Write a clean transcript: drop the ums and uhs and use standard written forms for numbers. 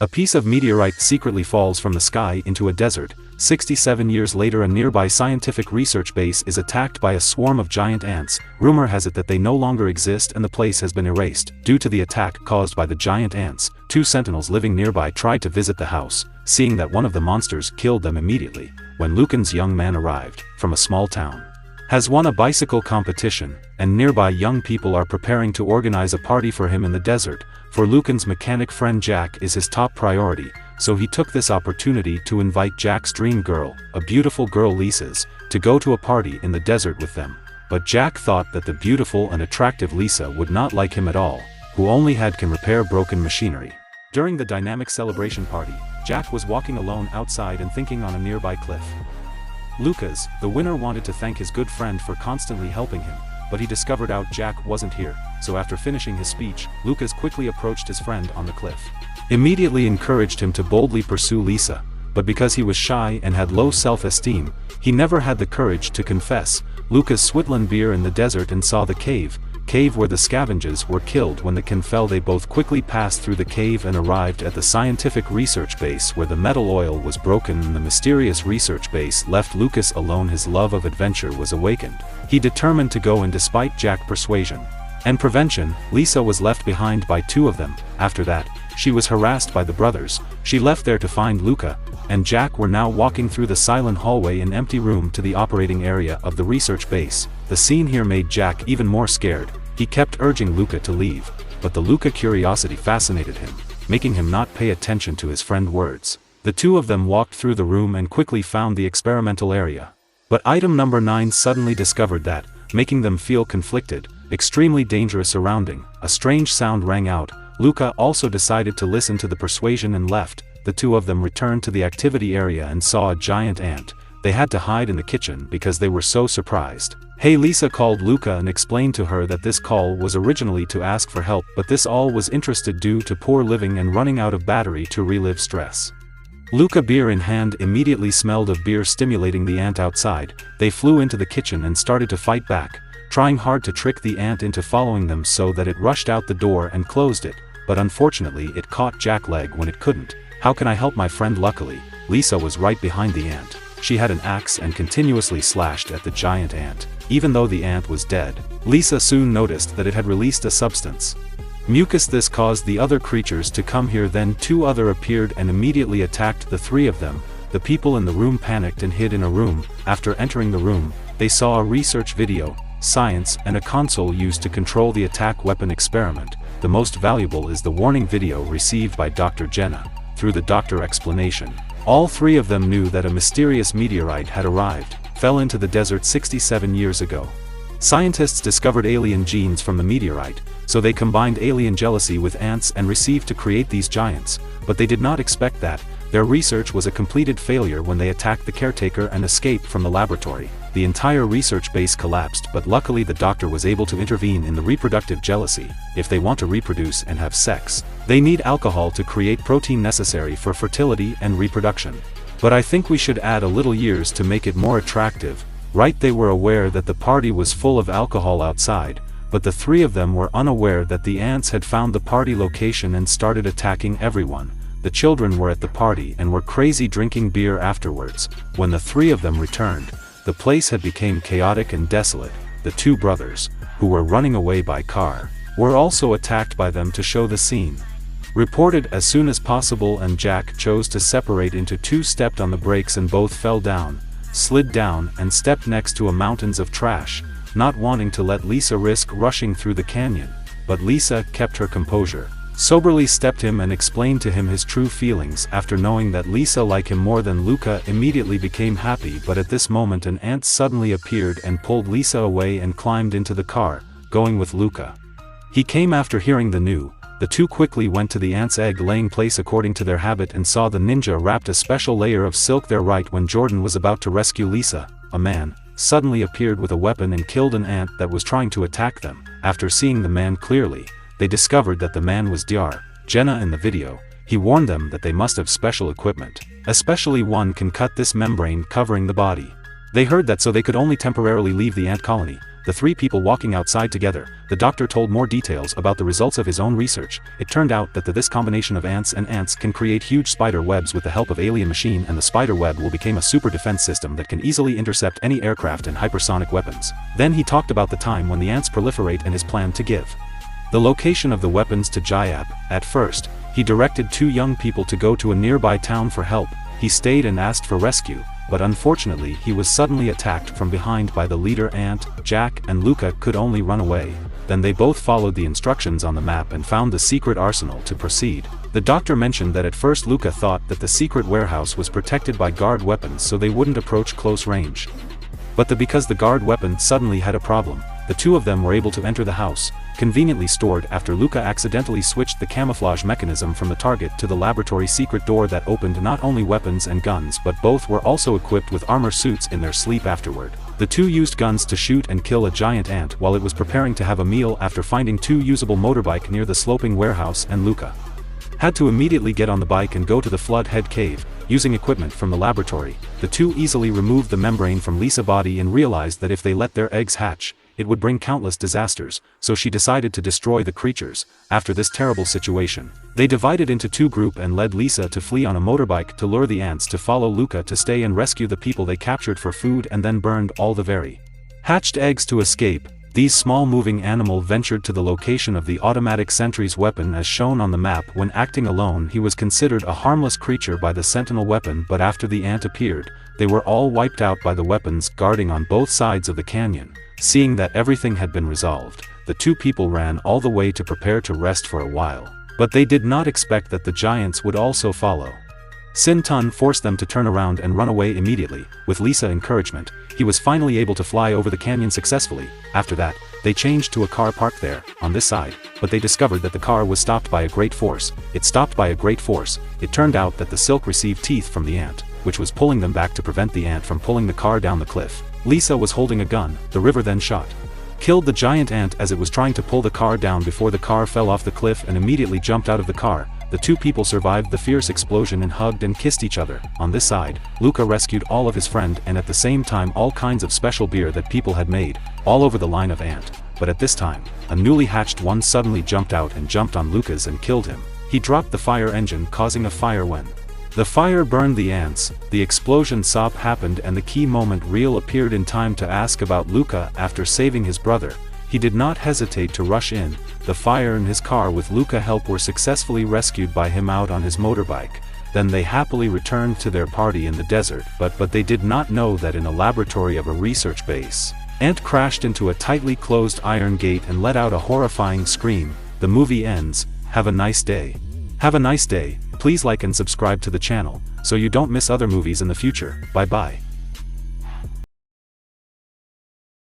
A piece of meteorite secretly falls from the sky into a desert. 67 years later, a nearby scientific research base is attacked by a swarm of giant ants. Rumor has it that they no longer exist and the place has been erased. Due to the attack caused by the giant ants, 2 sentinels living nearby tried to visit the house, seeing that one of the monsters killed them immediately. When Lucan's young man arrived, from a small town, has won a bicycle competition, and nearby young people are preparing to organize a party for him in the desert. For Lucan's mechanic friend, Jack is his top priority, so he took this opportunity to invite Jack's dream girl, a beautiful girl Lisa's, to go to a party in the desert with them. But Jack thought that the beautiful and attractive Lisa would not like him at all, who only can repair broken machinery. During the dynamic celebration party, Jack was walking alone outside and thinking on a nearby cliff. Lucas, the winner, wanted to thank his good friend for constantly helping him, but he discovered out Jack wasn't here, so after finishing his speech, Lucas quickly approached his friend on the cliff. Immediately encouraged him to boldly pursue Lisa, but because he was shy and had low self-esteem, he never had the courage to confess. Lucas swittled beer in the desert and saw the cave where the scavengers were killed. When the can fell, they both quickly passed through the cave and arrived at the scientific research base where the metal oil was broken and the mysterious research base left Lucas alone. His love of adventure was awakened. He determined to go, and despite Jack's persuasion and prevention, Lisa was left behind by 2 of them. After that, she was harassed by the brothers. She left there to find Luca, and Jack were now walking through the silent hallway and empty room to the operating area of the research base. The scene here made Jack even more scared. He kept urging Luca to leave, but the Luca curiosity fascinated him, making him not pay attention to his friend's words. The 2 of them walked through the room and quickly found the experimental area. But item number 9 suddenly discovered that, making them feel conflicted, extremely dangerous surrounding. A strange sound rang out. Luca also decided to listen to the persuasion and left. The 2 of them returned to the activity area and saw a giant ant. They had to hide in the kitchen because they were so surprised. Hey, Lisa called Luca and explained to her that this call was originally to ask for help, but this all was interested due to poor living and running out of battery to relive stress. Luca, beer in hand, immediately smelled of beer stimulating the ant outside. They flew into the kitchen and started to fight back, trying hard to trick the ant into following them so that it rushed out the door and closed it, but unfortunately it caught Jack's leg when it couldn't. How can I help my friend? Luckily, Lisa was right behind the ant. She had an axe and continuously slashed at the giant ant. Even though the ant was dead, Lisa soon noticed that it had released a substance, mucus. This caused the other creatures to come here. Then 2 other appeared and immediately attacked the 3 of them. The people in the room panicked and hid in a room. After entering the room, they saw a research video, science, and a console used to control the attack weapon experiment. The most valuable is the warning video received by Dr. Jenna. Through the doctor explanation, all 3 of them knew that a mysterious meteorite had arrived, fell into the desert 67 years ago. Scientists discovered alien genes from the meteorite, so they combined alien jealousy with ants and received to create these giants, but they did not expect that. Their research was a completed failure when they attacked the caretaker and escaped from the laboratory. The entire research base collapsed, but luckily the doctor was able to intervene in the reproductive jealousy. If they want to reproduce and have sex, they need alcohol to create protein necessary for fertility and reproduction. But I think we should add a little years to make it more attractive, right? They were aware that the party was full of alcohol outside, but the 3 of them were unaware that the ants had found the party location and started attacking everyone. The children were at the party and were crazy, drinking beer afterwards. When the 3 of them returned, the place had become chaotic and desolate. The 2 brothers, who were running away by car, were also attacked by them. To show the scene, reported as soon as possible, and Jack chose to separate into 2, stepped on the brakes and both fell down, slid down and stepped next to a mountains of trash, not wanting to let Lisa risk rushing through the canyon. But Lisa kept her composure, soberly stepped him and explained to him his true feelings. After knowing that Lisa liked him more than Luca, immediately became happy. But at this moment an ant suddenly appeared and pulled Lisa away and climbed into the car, going with Luca. He came after hearing the news. The 2 quickly went to the ant's egg-laying place according to their habit and saw the ninja wrapped a special layer of silk there. Right when Jordan was about to rescue Lisa, a man suddenly appeared with a weapon and killed an ant that was trying to attack them. After seeing the man clearly, they discovered that the man was Dr. Jenna in the video. He warned them that they must have special equipment, especially one can cut this membrane covering the body. They heard that, so they could only temporarily leave the ant colony. the three people walking outside together, the doctor told more details about the results of his own research. It turned out that this combination of ants and ants can create huge spider webs with the help of alien machine, and the spider web will become a super defense system that can easily intercept any aircraft and hypersonic weapons. Then he talked about the time when the ants proliferate and his plan to give the location of the weapons to Jayap. At first, he directed two young people to go to a nearby town for help. He stayed and asked for rescue, but unfortunately he was suddenly attacked from behind by the leader ant. Jack and Luca could only run away. Then they both followed the instructions on the map and found the secret arsenal to proceed. The doctor mentioned that at first Luca thought that the secret warehouse was protected by guard weapons so they wouldn't approach close range. But because the guard weapon suddenly had a problem, the two of them were able to enter the house, conveniently stored after Luca accidentally switched the camouflage mechanism from the target to the laboratory secret door that opened not only weapons and guns but both were also equipped with armor suits in their sleep afterward. The two used guns to shoot and kill a giant ant while it was preparing to have a meal after finding two usable motorbike near the sloping warehouse, and Luca had to immediately get on the bike and go to the flood head cave. Using equipment from the laboratory, the two easily removed the membrane from Lisa's body and realized that if they let their eggs hatch, it would bring countless disasters, so she decided to destroy the creatures. After this terrible situation, they divided into two groups and led Lisa to flee on a motorbike to lure the ants to follow Luca to stay and rescue the people they captured for food, and then burned all the very hatched eggs to escape. These small moving animal ventured to the location of the automatic sentry's weapon as shown on the map. When acting alone he was considered a harmless creature by the sentinel weapon, but after the ant appeared, they were all wiped out by the weapons guarding on both sides of the canyon. Seeing that everything had been resolved, the two people ran all the way to prepare to rest for a while. But they did not expect that the giants would also follow. Sin Tun forced them to turn around and run away immediately. With Lisa's encouragement, he was finally able to fly over the canyon successfully. After that, they changed to a car parked there, on this side, but they discovered that the car was stopped by a great force. It stopped by a great force. It turned out that the silk received teeth from the ant, which was pulling them back to prevent the ant from pulling the car down the cliff. Lisa was holding a gun. The river then killed the giant ant as it was trying to pull the car down before the car fell off the cliff and immediately jumped out of the car. The two people survived the fierce explosion and hugged and kissed each other. On this side, Luca rescued all of his friend and at the same time all kinds of special beer that people had made, all over the line of ant. But at this time, a newly hatched one suddenly jumped out and jumped on Lucas and killed him. He dropped the fire engine, causing a fire. When the fire burned the ants, the explosion stop happened and the key moment reel appeared in time to ask about Luca. After saving his brother, he did not hesitate to rush in. The fire in his car with Luca help were successfully rescued by him out on his motorbike. Then they happily returned to their party in the desert, but they did not know that in a laboratory of a research base, ant crashed into a tightly closed iron gate and let out a horrifying scream. The movie ends. Have a nice day. Have a nice day. Please like and subscribe to the channel, so you don't miss other movies in the future. Bye bye.